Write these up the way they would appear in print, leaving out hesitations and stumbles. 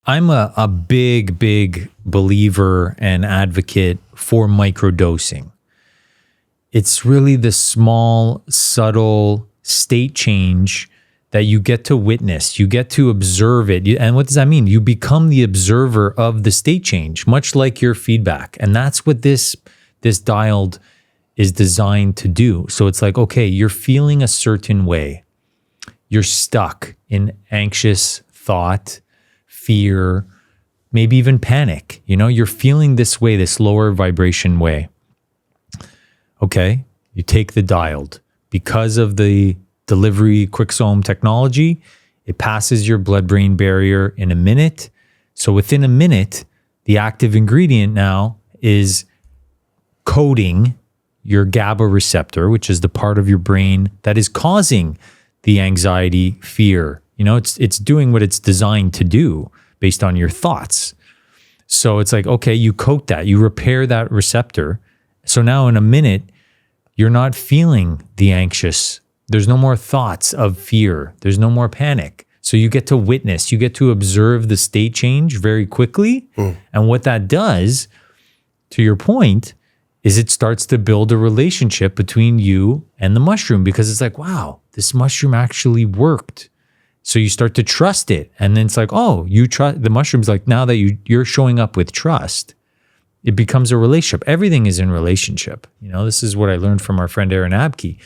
I'm a big believer and advocate for microdosing. It's really the small, subtle state change that you get to witness. You get to observe it. And what does that mean? You become the observer of the state change, much like your feedback. And that's what this dialed is designed to do. So it's like, okay, you're feeling a certain way. You're stuck in anxious thought, fear, maybe even panic. You're feeling this way, this lower vibration way. Okay, you take the dialed. Because of the delivery QuickSome technology, it passes your blood-brain barrier in a minute. So within a minute, the active ingredient now is coding your GABA receptor, which is the part of your brain that is causing the anxiety, fear. It's doing what it's designed to do based on your thoughts. So it's like, okay, you coat that, you repair that receptor. So now in a minute, you're not feeling the anxious. There's no more thoughts of fear. There's no more panic. So you get to witness, you get to observe the state change very quickly. And what that does, to your point, is it starts to build a relationship between you and the mushroom, because it's like, wow, this mushroom actually worked. So you start to trust it. And then it's like, oh, you trust the mushroom's like, now that you're showing up with trust, it becomes a relationship. Everything is in relationship. This is what I learned from our friend Aaron Abke.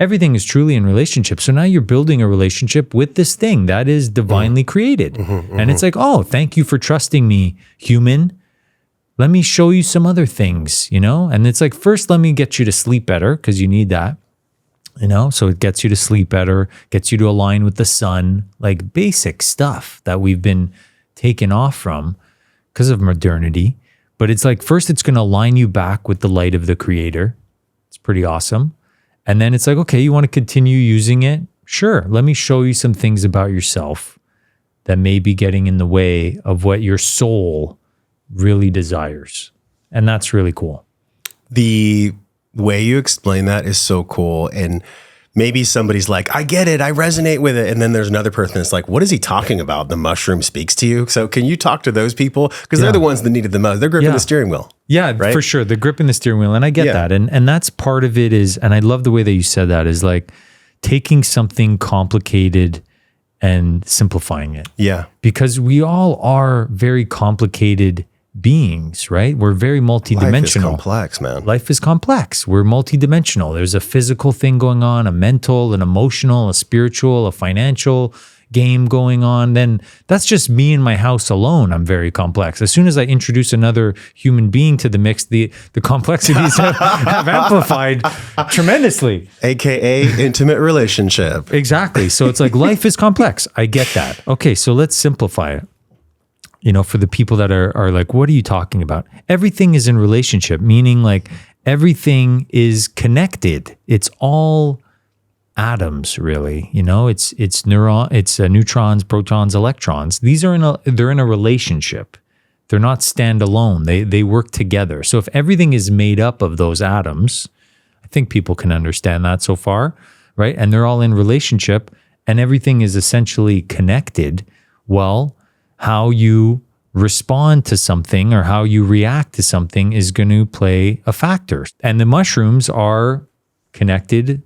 Everything is truly in relationship. So now you're building a relationship with this thing that is divinely created. And it's like, oh, thank you for trusting me, human. Let me show you some other things, And it's like, first, let me get you to sleep better, because you need that, So it gets you to sleep better, gets you to align with the sun, like basic stuff that we've been taken off from because of modernity. But it's like, first, it's going to align you back with the light of the creator. It's pretty awesome. And then it's like, okay, you want to continue using it? Sure. Let me show you some things about yourself that may be getting in the way of what your soul really desires. And that's really cool. The way you explain that is so cool. And maybe somebody's like, I get it, I resonate with it. And then there's another person that's like, what is he talking about? The mushroom speaks to you. So can you talk to those people? Because they're the ones that needed the most. They're gripping the steering wheel. Yeah, right? For sure. They're gripping the steering wheel. And I get that. And that's part of it is, and I love the way that you said that, is like taking something complicated and simplifying it. Yeah. Because we all are very complicated beings, right? We're very multidimensional. Life is complex, man. Life is complex. We're multidimensional. There's a physical thing going on, a mental, an emotional, a spiritual, a financial game going on. Then that's just me in my house alone. I'm very complex. As soon as I introduce another human being to the mix, the complexities have amplified tremendously. AKA intimate relationship. Exactly. So it's like life is complex. I get that. Okay, so let's simplify it. For the people that are like, what are you talking about? Everything is in relationship, meaning like everything is connected. It's all atoms, really. It's neutrons, protons, electrons. These are they're in a relationship. They're not standalone. They work together. So if everything is made up of those atoms, I think people can understand that so far, right? And they're all in relationship, and everything is essentially connected. Well, how you respond to something or how you react to something is going to play a factor. And the mushrooms are connected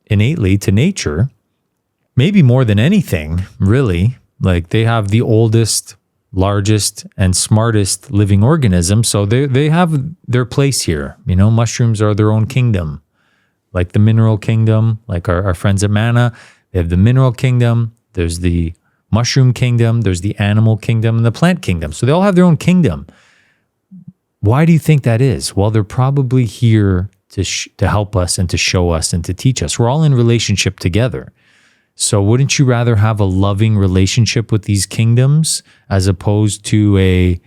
innately to nature, maybe more than anything, really. Like they have the oldest, largest, and smartest living organism. So they have their place here. Mushrooms are their own kingdom, like the mineral kingdom, like our friends at Mana. They have the mineral kingdom. There's the mushroom kingdom, there's the animal kingdom, and the plant kingdom. So they all have their own kingdom. Why do you think that is? Well, they're probably here to help us and to show us and to teach us. We're all in relationship together. So wouldn't you rather have a loving relationship with these kingdoms as opposed to a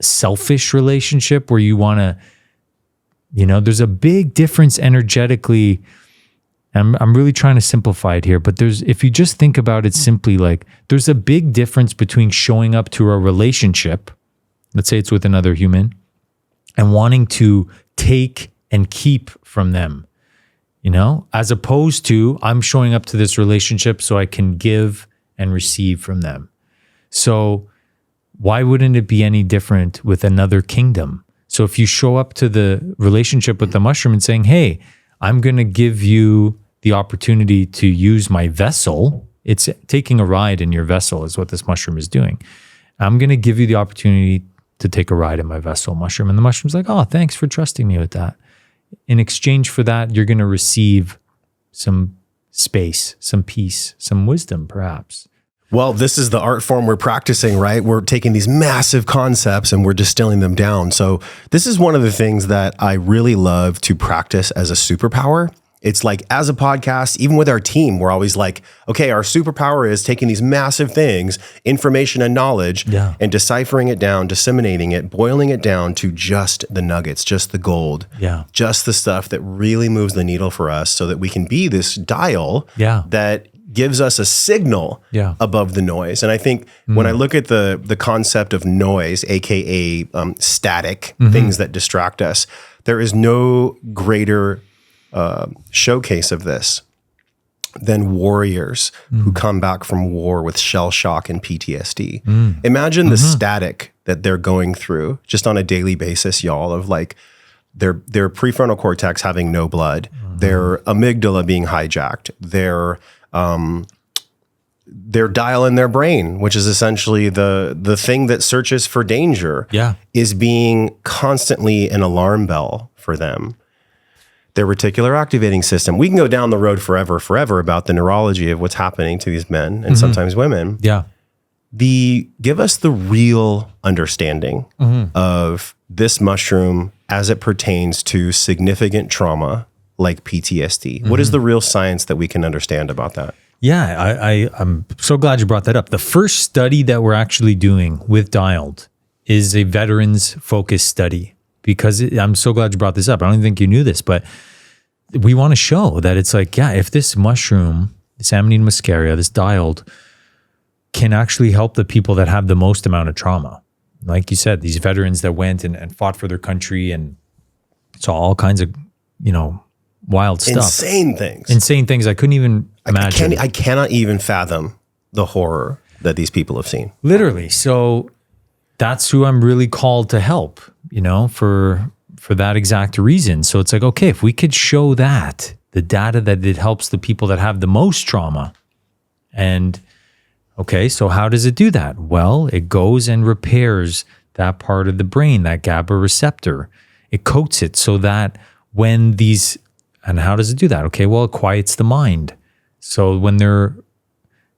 selfish relationship where you want to, there's a big difference energetically. I'm really trying to simplify it here, but if you just think about it simply, like there's a big difference between showing up to a relationship, let's say it's with another human, and wanting to take and keep from them, as opposed to I'm showing up to this relationship so I can give and receive from them. So why wouldn't it be any different with another kingdom? So if you show up to the relationship with the mushroom and saying, hey, I'm going to give you the opportunity to use my vessel. It's taking a ride in your vessel is what this mushroom is doing. I'm going to give you the opportunity to take a ride in my vessel, mushroom. And the mushroom's like, oh, thanks for trusting me with that. In exchange for that, you're going to receive some space, some peace, some wisdom, perhaps. Well, this is the art form we're practicing, right? We're taking these massive concepts and we're distilling them down. So this is one of the things that I really love to practice as a superpower. It's like, as a podcast, even with our team, we're always like, okay, our superpower is taking these massive things, information and knowledge, and deciphering it down, disseminating it, boiling it down to just the nuggets, just the gold, just the stuff that really moves the needle for us so that we can be this dial that gives us a signal above the noise. And I think when I look at the concept of noise, AKA static, things that distract us, there is no greater showcase of this than warriors who come back from war with shell shock and PTSD. Imagine the static that they're going through just on a daily basis, y'all, of like their prefrontal cortex having no blood, their amygdala being hijacked, their dial in their brain, which is essentially the thing that searches for danger, is being constantly an alarm bell for them. Their reticular activating system. We can go down the road forever about the neurology of what's happening to these men and sometimes women. Give us the real understanding of this mushroom as it pertains to significant trauma like PTSD. What is the real science that we can understand about that? Yeah, I'm so glad you brought that up. The first study that we're actually doing with Dialed is a veterans focused study. Because I'm so glad you brought this up. I don't even think you knew this, but we want to show that it's like, if this mushroom, this Amanita muscaria, this Dialed, can actually help the people that have the most amount of trauma. Like you said, these veterans that went and fought for their country and saw all kinds of, wild stuff. Insane things I couldn't even imagine. I cannot even fathom the horror that these people have seen. Literally. So that's who I'm really called to help. For that exact reason. So it's like, okay, if we could show that, the data that it helps the people that have the most trauma. And okay, so how does it do that? Well, it goes and repairs that part of the brain, that GABA receptor. It coats it so that when and how does it do that? Okay, well, it quiets the mind. So when they're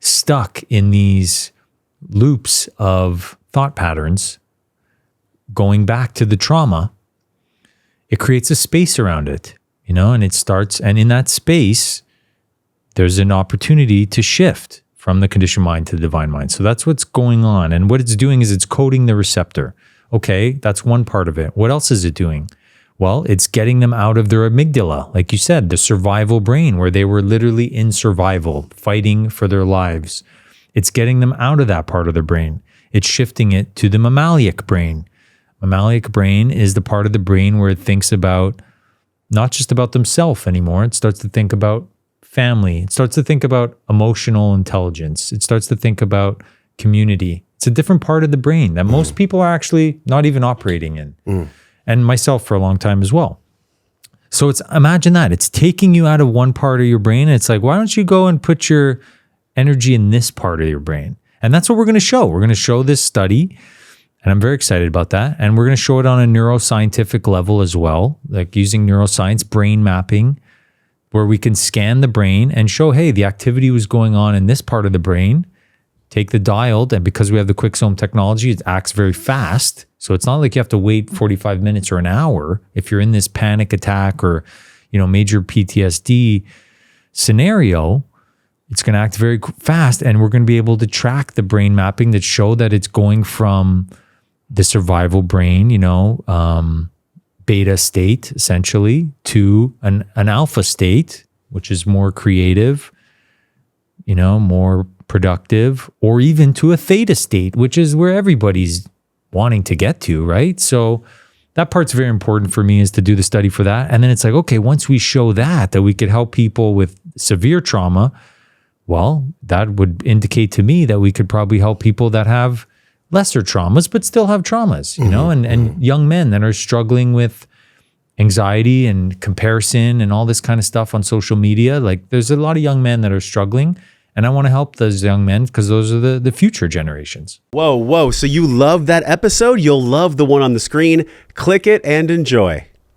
stuck in these loops of thought patterns, going back to the trauma, it creates a space around it, and it starts, and in that space, there's an opportunity to shift from the conditioned mind to the divine mind. So that's what's going on. And what it's doing is it's coating the receptor. Okay, that's one part of it. What else is it doing? Well, it's getting them out of their amygdala, like you said, the survival brain, where they were literally in survival, fighting for their lives. It's getting them out of that part of their brain. It's shifting it to the mammalic brain. Mammalic brain is the part of the brain where it thinks about not just about themselves anymore. It starts to think about family. It starts to think about emotional intelligence. It starts to think about community. It's a different part of the brain that most people are actually not even operating in. And myself for a long time as well. So imagine that. It's taking you out of one part of your brain. And it's like, why don't you go and put your energy in this part of your brain? And that's what we're going to show. We're going to show this study. And I'm very excited about that. And we're going to show it on a neuroscientific level as well, like using neuroscience, brain mapping, where we can scan the brain and show, hey, the activity was going on in this part of the brain. Take the Dialed, and because we have the QuickZone technology, it acts very fast. So it's not like you have to wait 45 minutes or an hour if you're in this panic attack or, major PTSD scenario. It's going to act very fast, and we're going to be able to track the brain mapping that show that it's going from the survival brain, beta state essentially, to an alpha state, which is more creative, more productive, or even to a theta state, which is where everybody's wanting to get to, right? So that part's very important for me, is to do the study for that. And then it's like, okay, once we show that we could help people with severe trauma, well, that would indicate to me that we could probably help people that have lesser traumas, but still have traumas, you know, and young men that are struggling with anxiety and comparison and all this kind of stuff on social media. Like there's a lot of young men that are struggling, and I want to help those young men because those are the future generations. Whoa. So you love that episode? You'll love the one on the screen. Click it and enjoy.